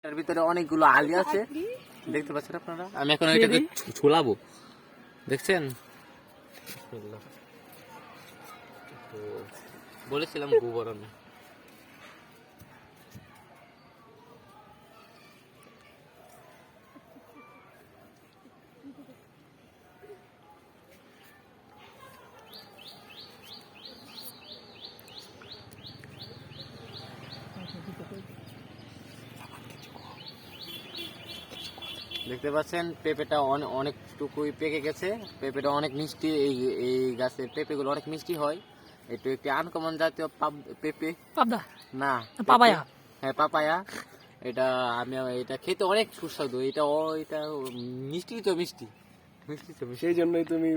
এর ভিতরে অনেকগুলো আলি আছে, দেখতে পাচ্ছেন আপনারা। আমি এখন এটাকে ছোলাবো, দেখছেন। তো বলেছিলাম গোবর আমি। দেখতে পাচ্ছেন পেঁপেটা অনেকটুকুই পেকে গেছে। পেঁপেটা অনেক মিষ্টি, এই গাছের পেঁপেগুলো অনেক মিষ্টি হয়। এটা একটি আনকমন জাতীয় পেঁপে। পাবদা না, পাপায়া। হ্যাঁ, পাপায়া। এটা খেতে অনেক সুস্বাদু। এটা মিষ্টি তো মিষ্টি। সেই জন্যই তুমি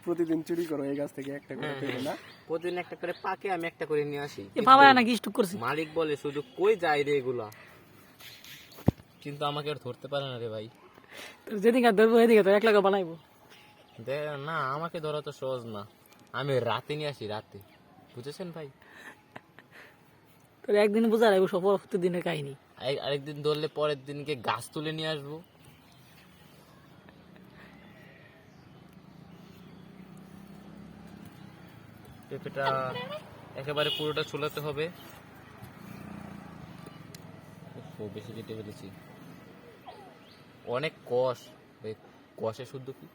প্রতিদিন চুরি করো এই গাছ থেকে একটা করে পেঁপে, না? প্রতিদিন একটা করে পাকে, আমি একটা করে নিয়ে আসি। পাপায়া নাকি স্টক করছি। মালিক বলে শুধু কই যায় রে এগুলা, কিন্তু আমাকে আর ধরতে পারে না রে ভাই। তোর যেদিকে ধরবো সেদিকে তোর এক লাখ বানাইবো। না, আমাকে ধরা তো সহজ না। আমি রাতে নিয়ে আসি, রাতে, বুঝেছেন ভাই। তোর একদিন বোঝা লাগবো সব দিনের কাহিনী। আরেকদিন ধরলে পরের দিনকে গাছ তুলে নিয়ে আসবো। পেঁপেটা একেবারে পুরোটা ছুলাতে হবে। বেশি কেটে ফেলেছি, অনেক কষ। কষে শুদ্ধ কি